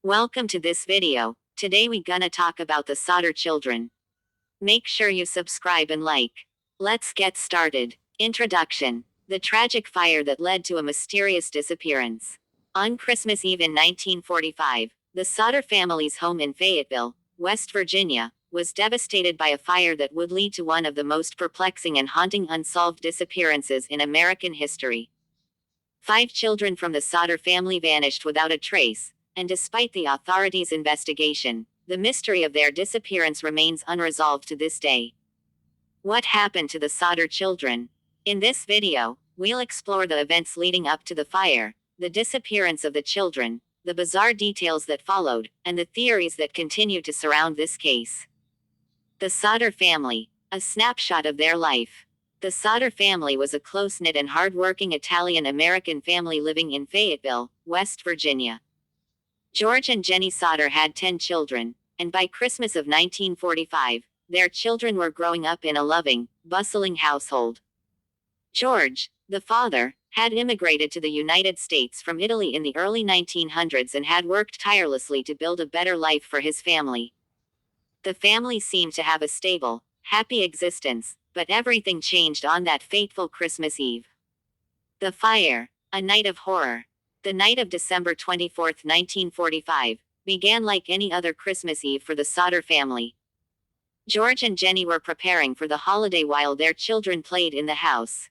Welcome to this video. Today we gonna talk about the Sodder children. Make sure you subscribe and like. Let's get started. Introduction. The tragic fire that led to a mysterious disappearance. On Christmas Eve in 1945, the Sodder family's home in Fayetteville, West Virginia, was devastated by a fire that would lead to one of the most perplexing and haunting unsolved disappearances in American history. 5 children from the Sodder family vanished without a trace, and despite the authorities' investigation, the mystery of their disappearance remains unresolved to this day. What happened to the Sodder children? In this video, we'll explore the events leading up to the fire, the disappearance of the children, the bizarre details that followed, and the theories that continue to surround this case. The Sodder family, a snapshot of their life. The Sodder family was a close-knit and hard-working Italian-American family living in Fayetteville, West Virginia. George and Jenny Sodder had 10 children, and by Christmas of 1945, their children were growing up in a loving, bustling household. George, the father, had immigrated to the United States from Italy in the early 1900s and had worked tirelessly to build a better life for his family. The family seemed to have a stable, happy existence, but everything changed on that fateful Christmas Eve. The fire, a night of horror. The night of December 24, 1945, began like any other Christmas Eve for the Sodder family. George and Jenny were preparing for the holiday while their children played in the house.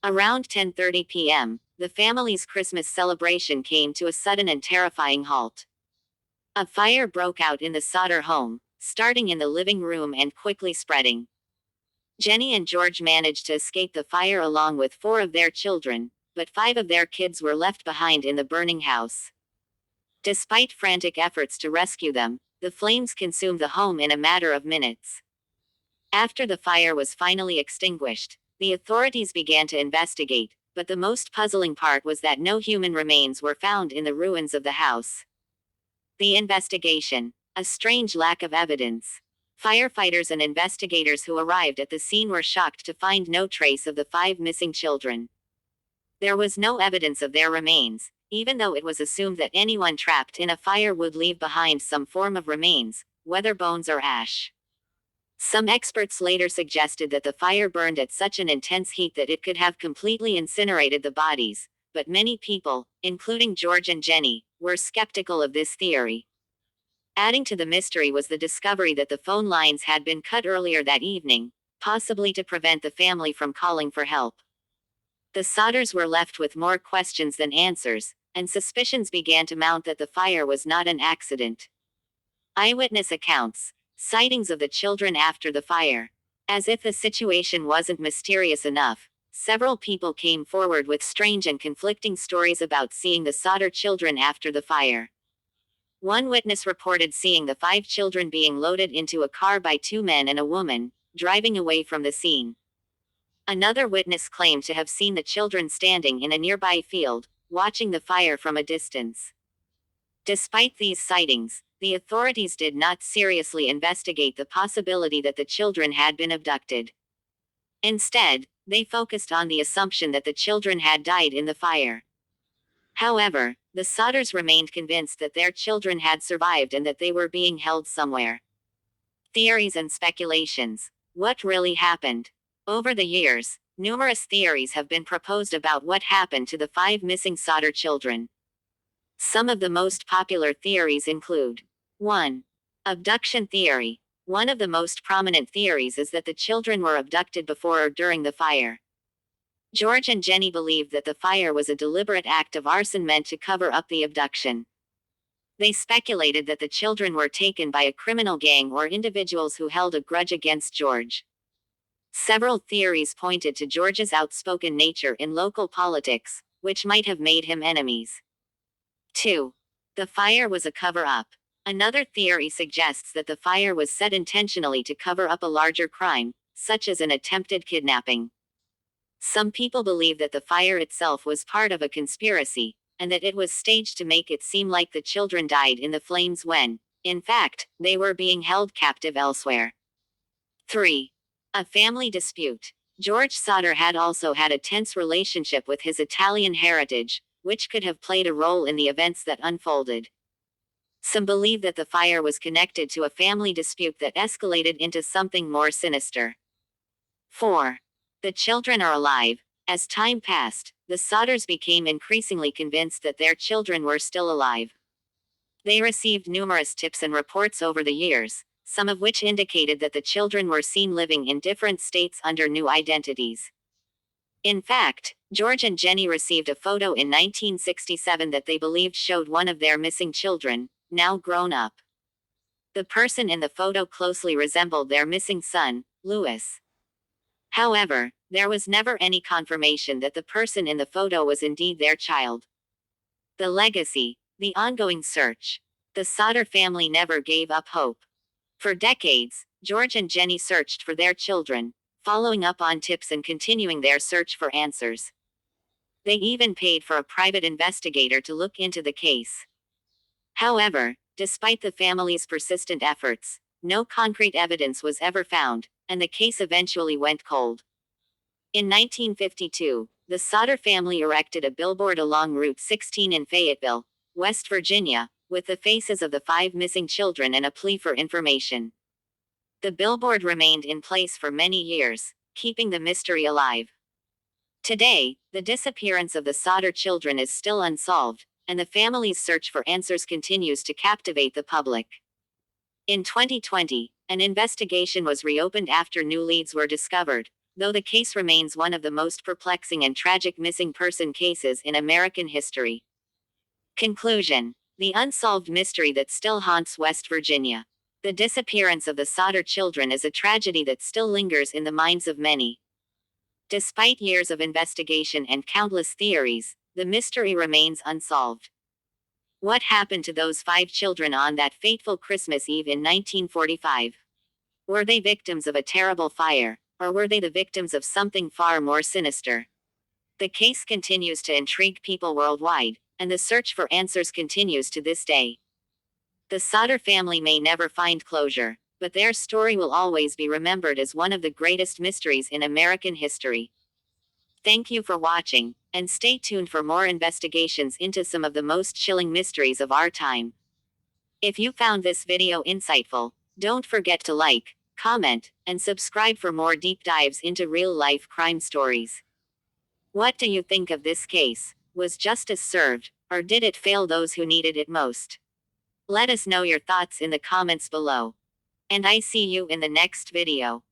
Around 10:30 p.m., the family's Christmas celebration came to a sudden and terrifying halt. A fire broke out in the Sodder home, starting in the living room and quickly spreading. Jenny and George managed to escape the fire along with 4 of their children, but 5 of their kids were left behind in the burning house. Despite frantic efforts to rescue them, the flames consumed the home in a matter of minutes. After the fire was finally extinguished, the authorities began to investigate, but the most puzzling part was that no human remains were found in the ruins of the house. The investigation. A strange lack of evidence. Firefighters and investigators who arrived at the scene were shocked to find no trace of the 5 missing children. There was no evidence of their remains, even though it was assumed that anyone trapped in a fire would leave behind some form of remains, whether bones or ash. Some experts later suggested that the fire burned at such an intense heat that it could have completely incinerated the bodies, but many people, including George and Jenny, were skeptical of this theory. Adding to the mystery was the discovery that the phone lines had been cut earlier that evening, possibly to prevent the family from calling for help. The Sodders were left with more questions than answers, and suspicions began to mount that the fire was not an accident. Eyewitness accounts. Sightings of the children after the fire. As if the situation wasn't mysterious enough, several people came forward with strange and conflicting stories about seeing the Sodder children after the fire. One witness reported seeing the 5 children being loaded into a car by 2 men and a woman, driving away from the scene. Another witness claimed to have seen the children standing in a nearby field, watching the fire from a distance. Despite these sightings, the authorities did not seriously investigate the possibility that the children had been abducted. Instead, they focused on the assumption that the children had died in the fire. However, the Sodders remained convinced that their children had survived and that they were being held somewhere. Theories and speculations. What really happened? Over the years, numerous theories have been proposed about what happened to the 5 missing Sodder children. Some of the most popular theories include 1. Abduction theory. One of the most prominent theories is that the children were abducted before or during the fire. George and Jenny believed that the fire was a deliberate act of arson meant to cover up the abduction. They speculated that the children were taken by a criminal gang or individuals who held a grudge against George. Several theories pointed to George's outspoken nature in local politics, which might have made him enemies. 2. The fire was a cover-up. Another theory suggests that the fire was set intentionally to cover up a larger crime, such as an attempted kidnapping. Some people believe that the fire itself was part of a conspiracy, and that it was staged to make it seem like the children died in the flames when, in fact, they were being held captive elsewhere. 3. A family dispute. George Sodder had also had a tense relationship with his Italian heritage, which could have played a role in the events that unfolded. Some believe that the fire was connected to a family dispute that escalated into something more sinister. 4. The children are alive. As time passed, the Sodders became increasingly convinced that their children were still alive. They received numerous tips and reports over the years, some of which indicated that the children were seen living in different states under new identities. In fact, George and Jenny received a photo in 1967 that they believed showed one of their missing children, now grown up. The person in the photo closely resembled their missing son, Louis. However, there was never any confirmation that the person in the photo was indeed their child. The legacy, the ongoing search. The Sodder family never gave up hope. For decades, George and Jenny searched for their children, following up on tips and continuing their search for answers. They even paid for a private investigator to look into the case. However, despite the family's persistent efforts, no concrete evidence was ever found, and the case eventually went cold. In 1952, the Sodder family erected a billboard along Route 16 in Fayetteville, West Virginia, with the faces of the 5 missing children and a plea for information. The billboard remained in place for many years, keeping the mystery alive. Today, the disappearance of the Sodder children is still unsolved, and the family's search for answers continues to captivate the public. In 2020, an investigation was reopened after new leads were discovered, though the case remains one of the most perplexing and tragic missing person cases in American history. Conclusion: the unsolved mystery that still haunts West Virginia. The disappearance of the Sodder children is a tragedy that still lingers in the minds of many. Despite years of investigation and countless theories, the mystery remains unsolved. What happened to those 5 children on that fateful Christmas Eve in 1945? Were they victims of a terrible fire, or were they the victims of something far more sinister? The case continues to intrigue people worldwide, and the search for answers continues to this day. The Sodder family may never find closure, but their story will always be remembered as one of the greatest mysteries in American history. Thank you for watching, and stay tuned for more investigations into some of the most chilling mysteries of our time. If you found this video insightful, don't forget to like, comment, and subscribe for more deep dives into real-life crime stories. What do you think of this case? Was justice served, or did it fail those who needed it most? Let us know your thoughts in the comments below. And I see you in the next video.